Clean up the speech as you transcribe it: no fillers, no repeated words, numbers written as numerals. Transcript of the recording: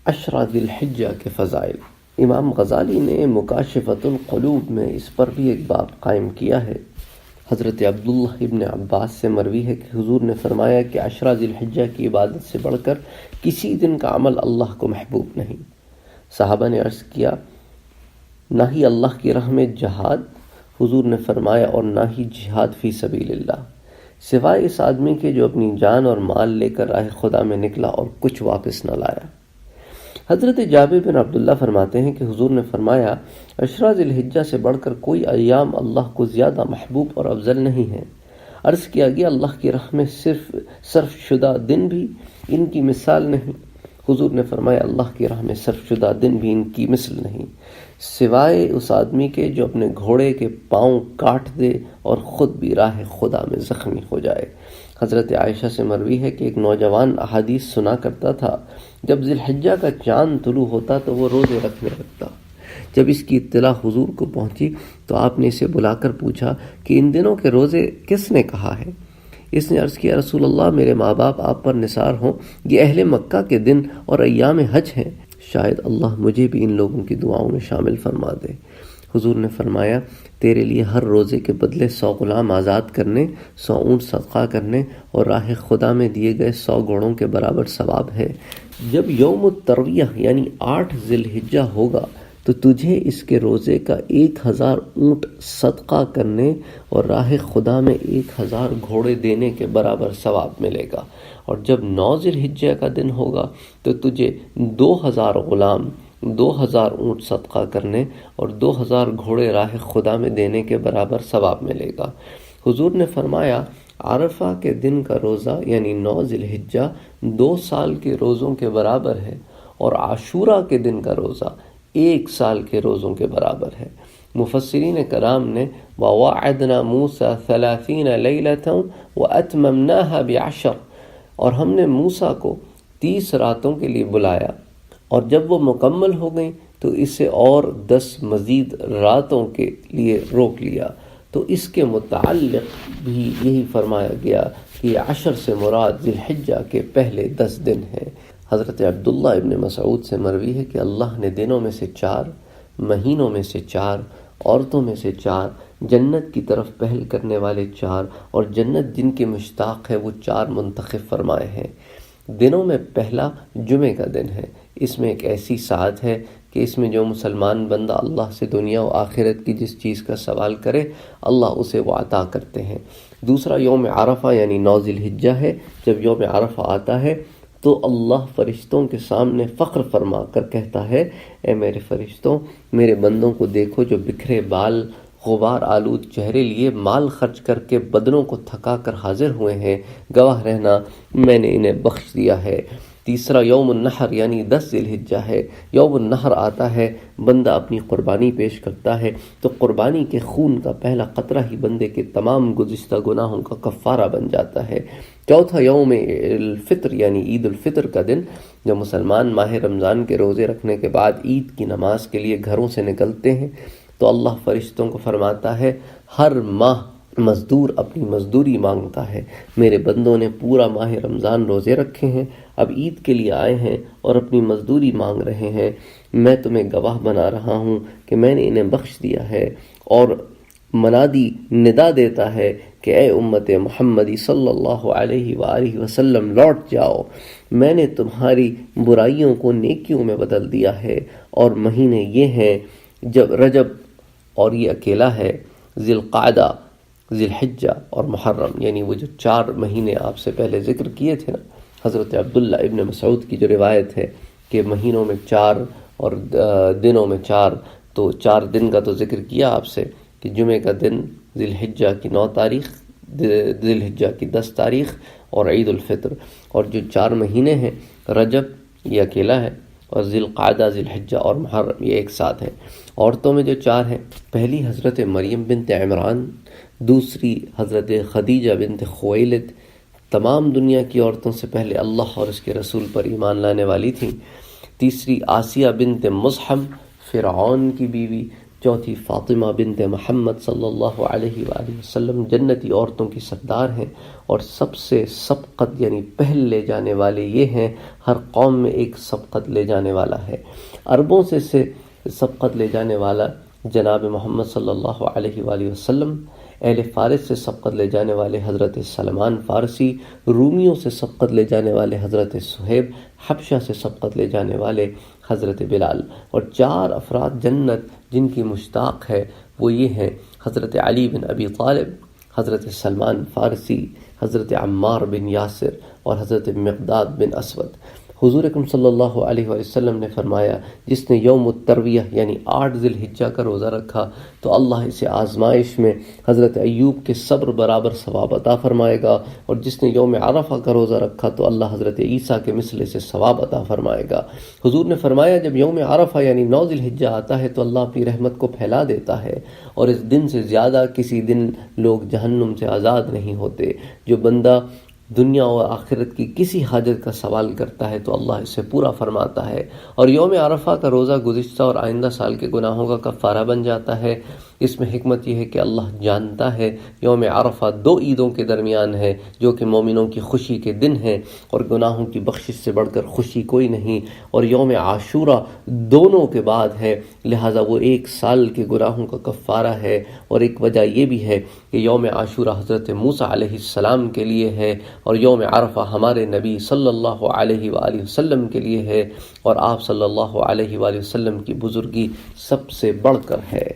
عشرہ ذی الحجہ کے فضائل۔ امام غزالی نے مکاشفۃ القلوب میں اس پر بھی ایک باب قائم کیا ہے۔ حضرت عبداللہ ابن عباس سے مروی ہے کہ حضور نے فرمایا کہ عشرہ ذی الحجہ کی عبادت سے بڑھ کر کسی دن کا عمل اللہ کو محبوب نہیں۔ صحابہ نے عرض کیا نہ ہی اللہ کی راہ میں جہاد، حضور نے فرمایا اور نہ ہی جہاد فی سبیل اللہ، سوائے اس آدمی کے جو اپنی جان اور مال لے کر راہ خدا میں نکلا اور کچھ واپس نہ لایا۔ حضرت جابر بن عبداللہ فرماتے ہیں کہ حضور نے فرمایا عشرہ ذی الحجہ سے بڑھ کر کوئی ایام اللہ کو زیادہ محبوب اور افضل نہیں ہے۔ عرض کیا گیا اللہ کی راہ میں صرف شدہ دن بھی ان کی مثال نہیں۔ حضور نے فرمایا اللہ کی راہ میں صرف شدہ دن بھی ان کی مثل نہیں، سوائے اس آدمی کے جو اپنے گھوڑے کے پاؤں کاٹ دے اور خود بھی راہ خدا میں زخمی ہو جائے۔ حضرت عائشہ سے مروی ہے کہ ایک نوجوان احادیث سنا کرتا تھا، جب ذی الحجہ کا چاند طلوع ہوتا تو وہ روزے رکھنے لگتا۔ جب اس کی اطلاع حضور کو پہنچی تو آپ نے اسے بلا کر پوچھا کہ ان دنوں کے روزے کس نے کہا ہے؟ اس نے عرض کیا رسول اللہ، میرے ماں باپ آپ پر نثار ہوں، یہ اہل مکہ کے دن اور ایام حج ہیں، شاید اللہ مجھے بھی ان لوگوں کی دعاؤں میں شامل فرما دے۔ حضور نے فرمایا تیرے لیے ہر روزے کے بدلے 100 غلام آزاد کرنے، 100 اونٹ صدقہ کرنے اور راہ خدا میں دیے گئے 100 گھوڑوں کے برابر ثواب ہے۔ جب یوم الترویہ یعنی 8 ذی الحجہ ہوگا تو تجھے اس کے روزے کا 1000 اونٹ صدقہ کرنے اور راہ خدا میں 1000 گھوڑے دینے کے برابر ثواب ملے گا، اور جب 9 ذی الحجہ کا دن ہوگا تو تجھے 2000 غلام، 2000 اونٹ صدقہ کرنے اور 2000 گھوڑے راہ خدا میں دینے کے برابر ثواب ملے گا۔ حضور نے فرمایا عرفہ کے دن کا روزہ یعنی 9 ذی الحجہ 2 سال کے روزوں کے برابر ہے، اور عاشورہ کے دن کا روزہ 1 سال کے روزوں کے برابر ہے۔ مفسرین کرام نے وَوَعَدْنَا مُوسَى 30 لَيْلَةً وَأَتْمَمْنَاهَا ب10، اور ہم نے موسیٰ کو 30 راتوں کے لیے بلایا، اور جب وہ مکمل ہو گئیں تو اسے اور 10 مزید راتوں کے لیے روک لیا۔ تو اس کے متعلق بھی یہی فرمایا گیا کہ 10 سے مراد ذی الحجہ کے پہلے 10 دن ہیں۔ حضرت عبداللہ ابن مسعود سے مروی ہے کہ اللہ نے دنوں میں سے 4، مہینوں میں سے 4، عورتوں میں سے 4، جنت کی طرف پہل کرنے والے 4، اور جنت جن کے مشتاق ہے وہ 4 منتخب فرمائے ہیں۔ دنوں میں پہلا جمعے کا دن ہے، اس میں ایک ایسی سعادت ہے کہ اس میں جو مسلمان بندہ اللہ سے دنیا و آخرت کی جس چیز کا سوال کرے اللہ اسے وہ عطا کرتے ہیں۔ دوسرا یوم عرفہ یعنی 9 ذی الحجہ ہے۔ جب یوم عرفہ آتا ہے تو اللہ فرشتوں کے سامنے فخر فرما کر کہتا ہے اے میرے فرشتوں، میرے بندوں کو دیکھو جو بکھرے بال، غبار آلود چہرے لیے مال خرچ کر کے بدنوں کو تھکا کر حاضر ہوئے ہیں، گواہ رہنا میں نے انہیں بخش دیا ہے۔ تیسرا یوم النحر یعنی 10 ذی الحجہ ہے۔ یوم النحر آتا ہے، بندہ اپنی قربانی پیش کرتا ہے تو قربانی کے خون کا پہلا قطرہ ہی بندے کے تمام گزشتہ گناہوں کا کفارہ بن جاتا ہے۔ چوتھا یوم الفطر یعنی عید الفطر کا دن، جب مسلمان ماہ رمضان کے روزے رکھنے کے بعد عید کی نماز کے لیے گھروں سے نکلتے ہیں تو اللہ فرشتوں کو فرماتا ہے ہر ماہ مزدور اپنی مزدوری مانگتا ہے، میرے بندوں نے پورا ماہ رمضان روزے رکھے ہیں، اب عید کے لیے آئے ہیں اور اپنی مزدوری مانگ رہے ہیں، میں تمہیں گواہ بنا رہا ہوں کہ میں نے انہیں بخش دیا ہے۔ اور منادی ندا دیتا ہے کہ اے امت محمدی صلی اللہ علیہ وآلہ وسلم لوٹ جاؤ، میں نے تمہاری برائیوں کو نیکیوں میں بدل دیا ہے۔ اور مہینے یہ ہیں جب رجب، اور یہ اکیلا ہے، ذی القعدہ، ذی الحجہ اور محرم، یعنی وہ جو 4 مہینے آپ سے پہلے ذکر کیے تھے نا۔ حضرت عبداللہ ابن مسعود کی جو روایت ہے کہ مہینوں میں 4 اور دنوں میں 4، تو 4 دن کا تو ذکر کیا آپ سے کہ جمعے کا دن ذی الحجہ کی 9 تاریخ، ذی الحجہ کی 10 تاریخ اور عید الفطر، اور جو 4 مہینے ہیں رجب یہ اکیلا ہے، اور ذی القعدہ، ذی الحجہ اور محرم یہ ایک ساتھ ہیں۔ عورتوں میں جو 4 ہیں، پہلی حضرت مریم بنت عمران، دوسری حضرت خدیجہ بنت خویلد، تمام دنیا کی عورتوں سے پہلے اللہ اور اس کے رسول پر ایمان لانے والی تھیں۔ تیسری آسیہ بنت مزحم، فرعون کی بیوی، چوتھی فاطمہ بنت محمد صلی اللہ علیہ وآلہ وسلم جنتی عورتوں کی سردار ہیں، اور سب سے سبقت یعنی پہل لے جانے والے یہ ہیں، ہر قوم میں ایک سبقت لے جانے والا ہے۔ عربوں سے سبقت لے جانے والا جناب محمد صلی اللہ علیہ وآلہ وسلم، اہل فارس سے سبقت لے جانے والے حضرت سلمان فارسی، رومیوں سے سبقت لے جانے والے حضرت صہیب، حبشہ سے سبقت لے جانے والے حضرت بلال، اور 4 افراد جنت جن کی مشتاق ہے وہ یہ ہیں: حضرت علی بن ابی طالب، حضرت سلمان فارسی، حضرت عمار بن یاسر اور حضرت مقداد بن اسود۔ حضور اکرم صلی اللہ علیہ وسلم نے فرمایا، جس نے یوم الترویہ یعنی 8 ذی الحجہ کا روزہ رکھا تو اللہ اسے آزمائش میں حضرت ایوب کے صبر برابر ثواب عطا فرمائے گا، اور جس نے یوم عرفہ کا روزہ رکھا تو اللہ حضرت عیسیٰ کے مثل سے ثواب عطا فرمائے گا۔ حضور نے فرمایا، جب یوم عرفہ یعنی 9 ذی الحجہ آتا ہے تو اللہ اپنی رحمت کو پھیلا دیتا ہے، اور اس دن سے زیادہ کسی دن لوگ جہنم سے آزاد نہیں ہوتے۔ جو بندہ دنیا و آخرت کی کسی حاجت کا سوال کرتا ہے تو اللہ اسے پورا فرماتا ہے، اور یوم عرفہ کا روزہ گزشتہ اور آئندہ سال کے گناہوں کا کفارہ بن جاتا ہے۔ اس میں حکمت یہ ہے کہ اللہ جانتا ہے یوم عرفہ 2 عیدوں کے درمیان ہے، جو کہ مومنوں کی خوشی کے دن ہیں، اور گناہوں کی بخشش سے بڑھ کر خوشی کوئی نہیں، اور یوم عاشورہ دونوں کے بعد ہے، لہٰذا وہ 1 سال کے گناہوں کا کفارہ ہے۔ اور ایک وجہ یہ بھی ہے کہ یوم عاشورہ حضرت موسیٰ علیہ السلام کے لیے ہے، اور یوم عرفہ ہمارے نبی صلی اللہ علیہ وآلہ وسلم کے لیے ہے، اور آپ صلی اللہ علیہ وآلہ وسلم کی بزرگی سب سے بڑھ کر ہے۔